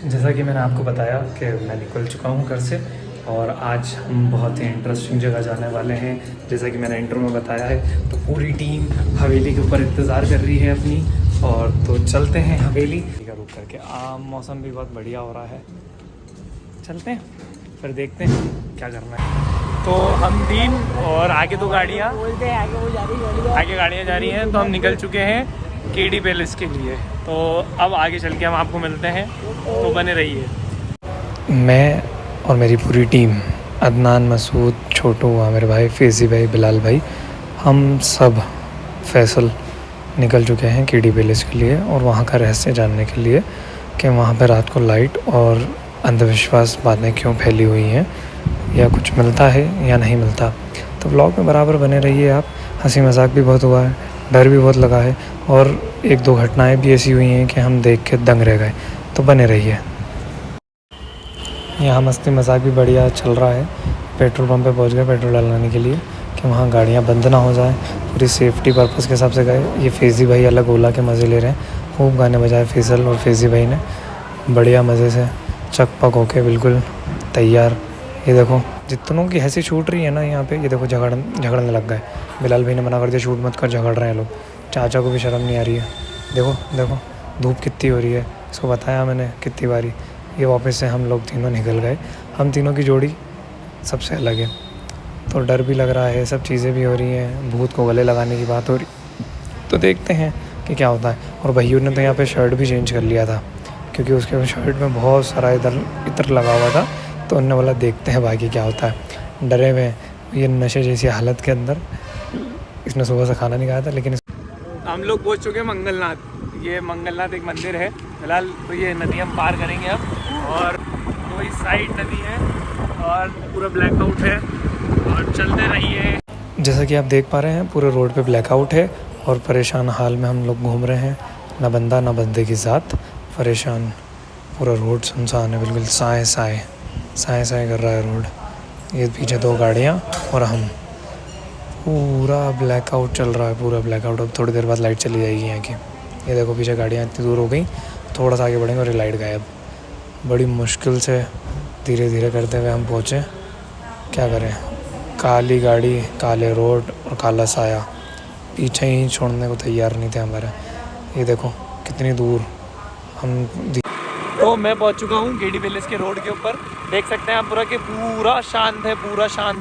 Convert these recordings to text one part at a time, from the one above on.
जैसा कि मैंने आपको बताया कि मैं निकल चुका हूँ घर से और आज हम बहुत ही इंटरेस्टिंग जगह जाने वाले हैं। जैसा कि मैंने इंट्रो में बताया है, तो पूरी टीम हवेली के ऊपर इंतज़ार कर रही है अपनी, और तो चलते हैं हवेली का रुक करके। मौसम भी बहुत बढ़िया हो रहा है, चलते हैं फिर देखते हैं क्या करना है। तो हम टीम और आगे दो गाड़ियाँ आगे गाड़ियाँ जा रही हैं, तो हम निकल चुके हैं केडी पैलेस के लिए। तो अब आगे चल के हम आपको मिलते हैं, तो बने रहिए। मैं और मेरी पूरी टीम, अदनान, मसूद, छोटू, आमिर भाई, फैज़ी भाई, बिलाल भाई, हम सब फैसल निकल चुके हैं केडी पैलेस के लिए और वहाँ का रहस्य जानने के लिए कि वहाँ पर रात को लाइट और अंधविश्वास बातें क्यों फैली हुई हैं, या कुछ मिलता है या नहीं मिलता। तो व्लॉग में बराबर बने रहिए आप। हंसी मजाक भी बहुत हुआ है, डर भी बहुत लगा है, और एक दो घटनाएं भी ऐसी हुई हैं कि हम देख के दंग रह गए। तो बने रहिए। यहाँ मस्ती मजाक भी बढ़िया चल रहा है। पेट्रोल पंप पे पहुँच गए पेट्रोल डलवाने के लिए कि वहाँ गाड़ियाँ बंद ना हो जाए। पूरी सेफ्टी पर्पज़ के हिसाब से गए। ये फैज़ी भाई अलग ओला के मज़े ले रहे हैं, खूब गाने बजाए फैसल और फैज़ी भाई ने, बढ़िया मज़े से चकपक होके बिल्कुल तैयार। ये देखो जितनों की हंसी छूट रही है ना यहाँ पे, ये देखो झगड़ने लग गए। बिलाल भाई ने मना कर दिया, शूट मत कर, झगड़ रहे हैं लोग। चाचा को भी शर्म नहीं आ रही है। देखो देखो धूप कितनी हो रही है, इसको बताया मैंने कितनी बारी। ये वापस से हम लोग तीनों निकल गए। हम तीनों की जोड़ी सबसे अलग है, तो डर भी लग रहा है, सब चीज़ें भी हो रही हैं, भूत को गले लगाने की बात हो रही। तो देखते हैं कि क्या होता है। और भैया ने तो यहाँ पे शर्ट भी चेंज कर लिया था, क्योंकि उसके शर्ट में बहुत सारा इधर लगा हुआ था। तो उन्होंने बोला देखते हैं बाकी क्या होता है। डरे हुए ये नशे जैसी हालत के अंदर, इसने सुबह से खाना नहीं खाया था। लेकिन हम लोग पहुँच चुके हैं मंगलनाथ। ये मंगलनाथ एक मंदिर है फिलहाल। तो ये नदी हम पार करेंगे अब, और तो इस साइड नदी है और पूरा ब्लैकआउट है, और चलते रहिए। जैसा कि आप देख पा रहे हैं पूरे रोड पे ब्लैकआउट है और परेशान हाल में हम लोग घूम रहे हैं। ना बंदा ना बंदे के साथ, परेशान। पूरा रोड सुनसान है, बिल्कुल साए साए कर रहा है रोड। ये पीछे दो गाड़ियाँ और हम, पूरा ब्लैकआउट चल रहा है, पूरा ब्लैकआउट। अब थोड़ी देर बाद लाइट चली जाएगी यहाँ की। ये देखो पीछे गाड़ियाँ इतनी दूर हो गई, थोड़ा सा आगे बढ़ेंगे और ये लाइट गायब। बड़ी मुश्किल से धीरे धीरे करते हुए हम पहुँचे। क्या करें, काली गाड़ी, काले रोड और काला साया पीछे ही छोड़ने को तैयार नहीं थे हमारे। ये देखो कितनी दूर हम। तो मैं पहुंच चुका हूँ केडी पैलेस के रोड के ऊपर। देख सकते हैं आप पूरा कि पूरा शांत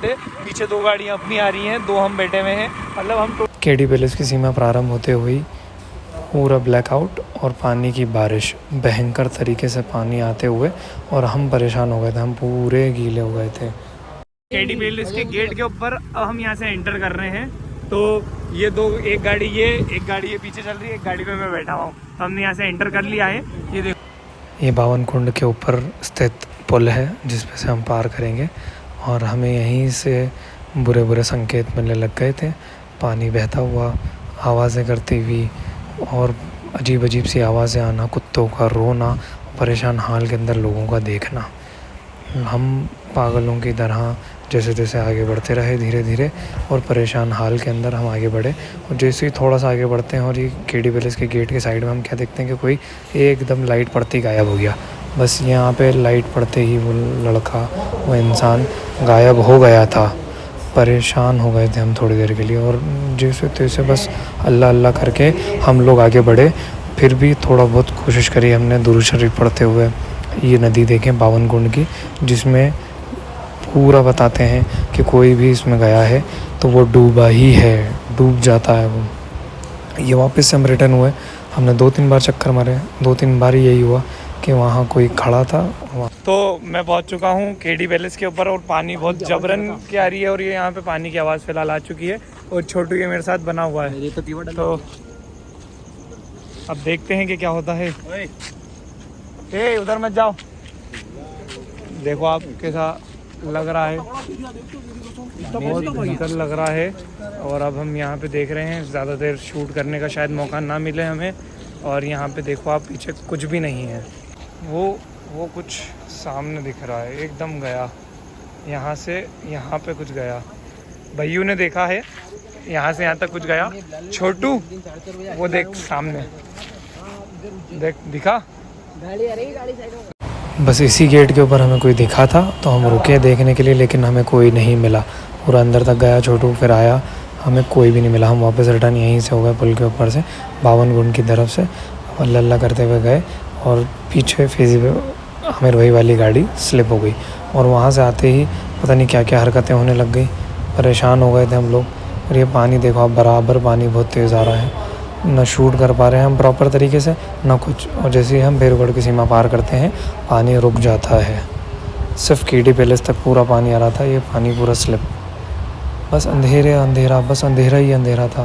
है। पीछे दो गाड़ियाँ अपनी आ रही हैं, दो हम बैठे हुए हैं। मतलब हम केडी पैलेस की सीमा प्रारंभ होते हुई पूरा ब्लैकआउट और पानी की बारिश, भयंकर तरीके से पानी आते हुए, और हम परेशान हो गए थे, हम पूरे गीले हो गए थे। केडी पैलेस के गेट के ऊपर अब हम यहाँ से एंटर कर रहे हैं। तो ये दो, एक गाड़ी ये पीछे चल रही है, एक गाड़ी पे मैं बैठा हुआ हूँ। तो हमने यहाँ से एंटर कर लिया है। ये देखो, ये बावन कुंड के ऊपर स्थित पुल है जिस पे से हम पार करेंगे, और हमें यहीं से बुरे संकेत मिलने लग गए थे। पानी बहता हुआ, आवाज़ें करती हुई, और अजीब सी आवाज़ें आना, कुत्तों का रोना, परेशान हाल के अंदर लोगों का देखना। हम पागलों की तरह जैसे आगे बढ़ते रहे धीरे धीरे, और परेशान हाल के अंदर हम आगे बढ़े। और जैसे ही थोड़ा सा आगे बढ़ते हैं और ये केडी पैलेस के गेट के साइड में हम क्या देखते हैं कि कोई एकदम लाइट पड़ती गायब हो गया। बस यहाँ पे लाइट पड़ते ही वो लड़का, वो इंसान गायब हो गया था। परेशान हो गए थे हम थोड़ी देर के लिए, और जैसे तैसे बस अल्लाह अल्लाह करके हम लोग आगे बढ़े। फिर भी थोड़ा बहुत कोशिश करी हमने दुरूद शरीफ पढ़ते हुए। ये नदी देखें बावन कुंड की, जिसमें पूरा बताते हैं कि कोई भी इसमें गया है तो वो डूबा ही है, डूब जाता है वो। ये वापस से हम रिटर्न हुए। हमने 2-3 बार चक्कर मारे, 2-3 बार यही हुआ कि वहाँ कोई खड़ा था। तो मैं पहुँच चुका हूँ केडी पैलेस के ऊपर, और पानी बहुत जबरन की आ रही है, और ये यहाँ पे पानी की आवाज़ फ़िलहाल आ चुकी है, और छोटू ये मेरे साथ बना हुआ है। तो अब देखते हैं कि क्या होता है। ए उधर मत जाओ। देखो आप कैसा लग रहा है, बहुत भयंकर लग रहा है। और अब हम यहाँ पे देख रहे हैं, ज़्यादा देर शूट करने का शायद मौका ना मिले हमें। और यहाँ पे देखो आप, पीछे कुछ भी नहीं है। वो कुछ सामने दिख रहा है, एकदम गया, यहाँ से यहाँ पे कुछ गया। भैयू ने देखा है, यहाँ से यहाँ तक कुछ गया। छोटू वो देख सामने, देख दिखा। बस इसी गेट के ऊपर हमें कोई दिखा था तो हम रुके देखने के लिए, लेकिन हमें कोई नहीं मिला। पूरा अंदर तक गया छोटू, फिर आया, हमें कोई भी नहीं मिला। हम वापस रिटर्न यहीं से हो गए पुल के ऊपर से, 52 गुण की तरफ से अल्लाह अल्लाह करते हुए गए। और पीछे फेजी आमिर भाई वाली गाड़ी स्लिप हो गई और वहाँ से आते ही पता नहीं क्या क्या हरकतें होने लग गई। परेशान हो गए थे हम लोग। और ये पानी देखो आप, बराबर पानी बहुत तेज़ आ रहा है, ना शूट कर पा रहे हैं हम प्रॉपर तरीके से ना कुछ। और जैसे ही हम भेरूगढ़ की सीमा पार करते हैं पानी रुक जाता है। सिर्फ केडी पैलेस तक पूरा पानी आ रहा था, ये पानी पूरा स्लिप। बस अंधेरा, बस अंधेरा ही अंधेरा था,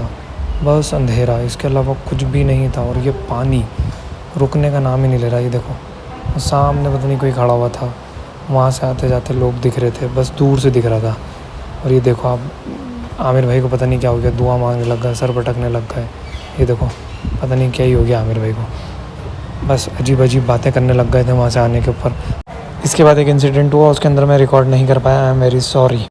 बस अंधेरा, इसके अलावा कुछ भी नहीं था। और ये पानी रुकने का नाम ही नहीं ले रहा। ये देखो सामने पता नहीं कोई खड़ा हुआ था, वहाँ से आते जाते लोग दिख रहे थे, बस दूर से दिख रहा था। और ये देखो आप, आमिर भाई को पता नहीं क्या हो गया, दुआ मांगने लग गया, सर पटकने लग गए। ये देखो पता नहीं क्या ही हो गया आमिर भाई को, बस अजीब अजीब बातें करने लग गए थे वहाँ से आने के ऊपर। इसके बाद एक इंसिडेंट हुआ, उसके अंदर मैं रिकॉर्ड नहीं कर पाया, आई एम वेरी सॉरी।